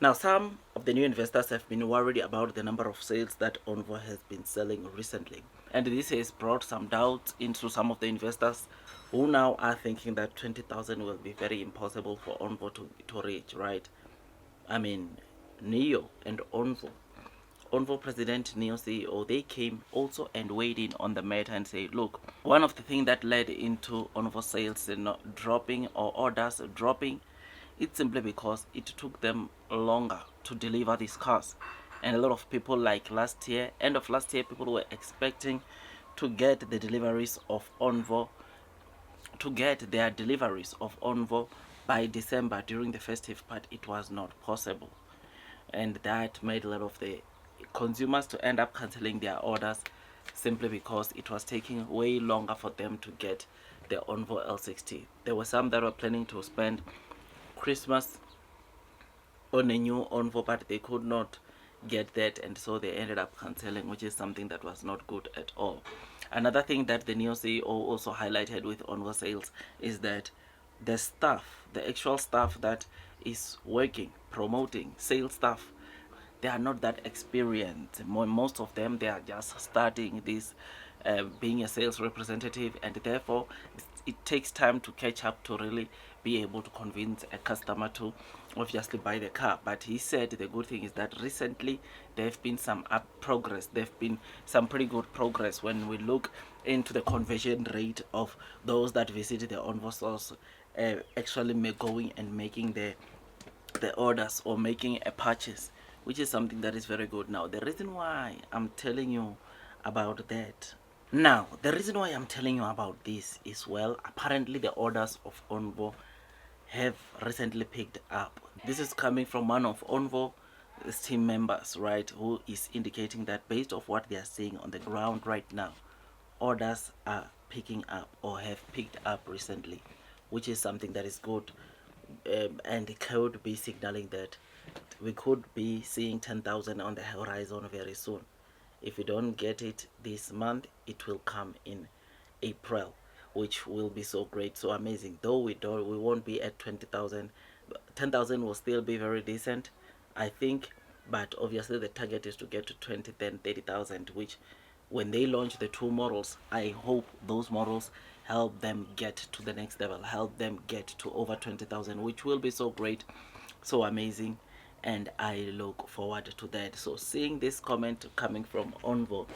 Now, some of the new investors have been worried about the number of sales that ONVO has been selling recently. And this has brought some doubt into some of the investors who now are thinking that 20,000 will be very impossible for ONVO to reach, right? I mean, Nio and ONVO President, Nio CEO, they came also and weighed in on the matter and say, look, one of the things that led into ONVO sales not dropping or orders dropping, it's simply because it took them longer to deliver these cars. And a lot of people, like last year, end of last year, people were expecting to get the deliveries of ONVO, to get their deliveries of ONVO by December during the festive part. It was not possible, and that made a lot of the consumers to end up canceling their orders simply because it was taking way longer for them to get the ONVO L60. There were some that were planning to spend Christmas on a new ONVO, but they could not get that, and so they ended up canceling, which is something that was not good at all. Another thing that the Nio CEO also highlighted with ONVO sales is that the staff, the actual staff that is working, promoting, sales staff, they are not that experienced. Most of them, they are just starting this being a sales representative, and therefore it takes time to catch up to really be able to convince a customer to obviously buy the car. But he said the good thing is that recently there have been some up progress. There have been some pretty good progress when we look into the conversion rate of those that visit the ONVO stores, actually going and making the orders or making a purchase, which is something that is very good. Now, the reason why I'm telling you about that, now the reason why I'm telling you about this is, well, apparently the orders of ONVO have recently picked up. This is coming from one of ONVO's team members, right, who is indicating that based off what they are seeing on the ground right now, orders are picking up or have picked up recently, which is something that is good, and it could be signaling that we could be seeing 10,000 on the horizon very soon. If we don't get it this month, it will come in April, which will be so great, so amazing. Though we won't be at 20,000, 10,000 will still be very decent, I think. But obviously the target is to get to 20, then 30,000, which when they launch the two models, I hope those models help them get to the next level, help them get to over 20,000, which will be so great, so amazing, and I look forward to that. So seeing this comment coming from ONVO,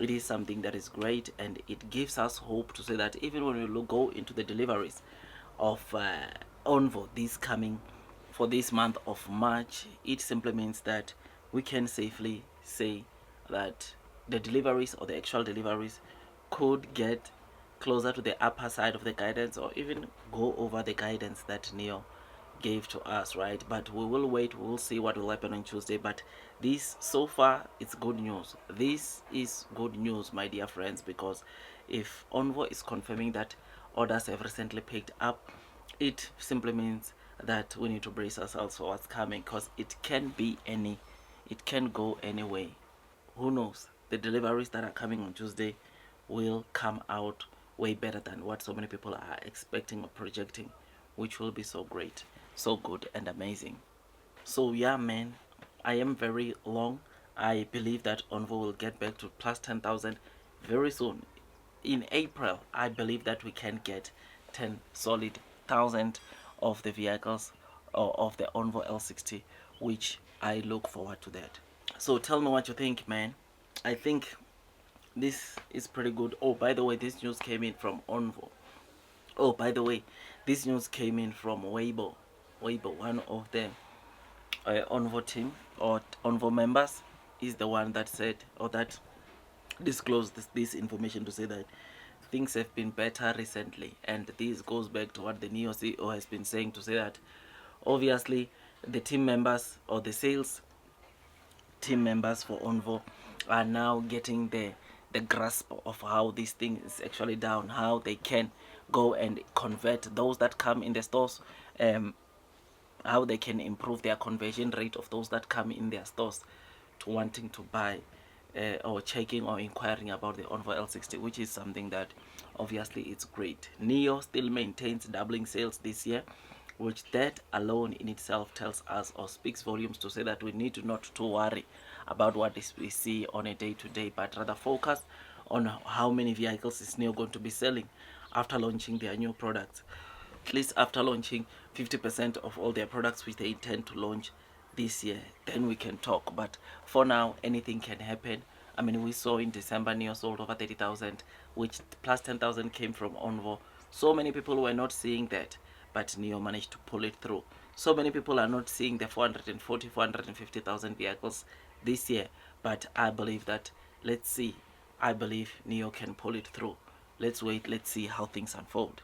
it is something that is great, and it gives us hope to say that even when we go into the deliveries of ONVO this coming for this month of March, it simply means that we can safely say that the deliveries or the actual deliveries could get closer to the upper side of the guidance, or even go over the guidance that Nio gave to us, right? But we will wait, we will see what will happen on Tuesday. But this, so far, it's good news. This is good news, my dear friends, because if ONVO is confirming that orders have recently picked up, it simply means that we need to brace ourselves for what's coming, because it can go any way. Who knows? The deliveries that are coming on Tuesday will come out way better than what so many people are expecting or projecting, which will be so great, so good and amazing. So yeah, man, I am very long. I believe that ONVO will get back to plus 10,000 very soon. In April, I believe that we can get 10 solid thousand of the vehicles, or of the ONVO L60, which I look forward to that. So tell me what you think, man. I think this is pretty good. Oh, by the way, this news came in from ONVO. Oh, by the way, this news came in from Weibo. Weibo, one of the ONVO team or ONVO members, is the one that said, or that disclosed this information, to say that things have been better recently. And this goes back to what the Nio CEO has been saying, to say that obviously the team members or the sales team members for ONVO are now getting the grasp of how this thing is actually down, how they can go and convert those that come in the stores, how they can improve their conversion rate of those that come in their stores to wanting to buy, or checking or inquiring about the ONVO L60, which is something that obviously it's great. Nio still maintains doubling sales this year, which that alone in itself tells us or speaks volumes to say that we need not to worry about what we see on a day-to-day, but rather focus on how many vehicles is Nio going to be selling after launching their new products. At least after launching 50% of all their products which they intend to launch this year, then we can talk. But for now, anything can happen. I mean, we saw in December Nio sold over 30,000, which plus 10,000 came from ONVO. So many people were not seeing that, but Nio managed to pull it through. So many people are not seeing the 440, 450,000 vehicles this year, but I believe that, let's see, I believe Nio can pull it through. Let's wait, let's see how things unfold.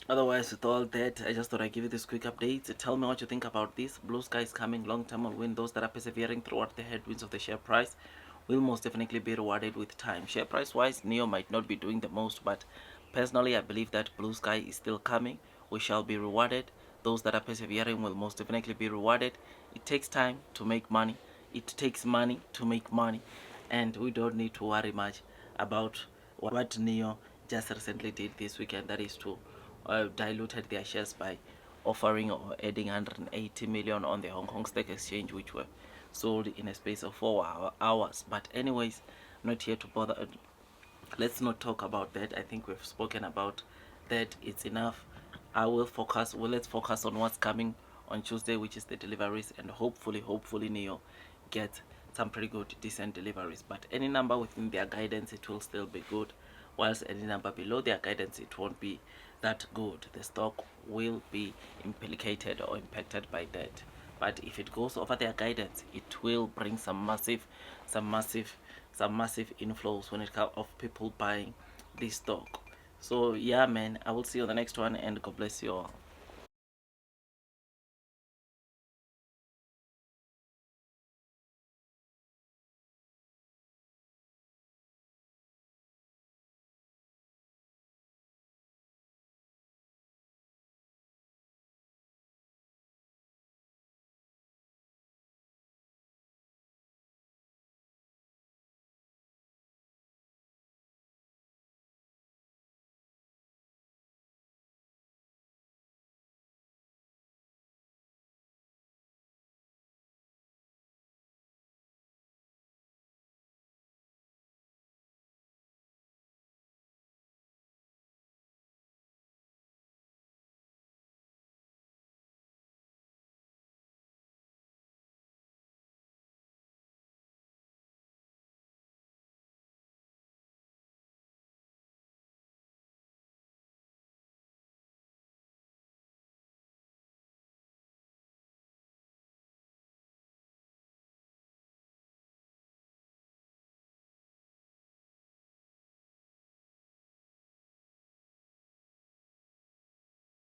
Otherwise, with all that, I just thought I'd give you this quick update. Tell me what you think about this. Blue sky is coming, long term will win. Those that are persevering throughout the headwinds of the share price will most definitely be rewarded with time. Share price wise, Neo might not be doing the most, but personally, I believe that blue sky is still coming. We shall be rewarded. Those that are persevering will most definitely be rewarded. It takes time to make money, it takes money to make money, and we don't need to worry much about what Neo just recently did this weekend. That is to diluted their shares by offering or adding 180 million on the Hong Kong Stock Exchange, which were sold in a space of 4 hours. But anyways, not here to bother. Let's not talk about that. I think we've spoken about that. It's enough. I will focus. Well, let's focus on what's coming on Tuesday, which is the deliveries, and hopefully, Neo get some pretty good, decent deliveries. But any number within their guidance, it will still be good. Whilst any number below their guidance, it won't be that good. The stock will be implicated or impacted by that. But if it goes over their guidance, it will bring some massive, some massive inflows when it comes of people buying this stock. So yeah, man, I will see you on the next one, and God bless you all.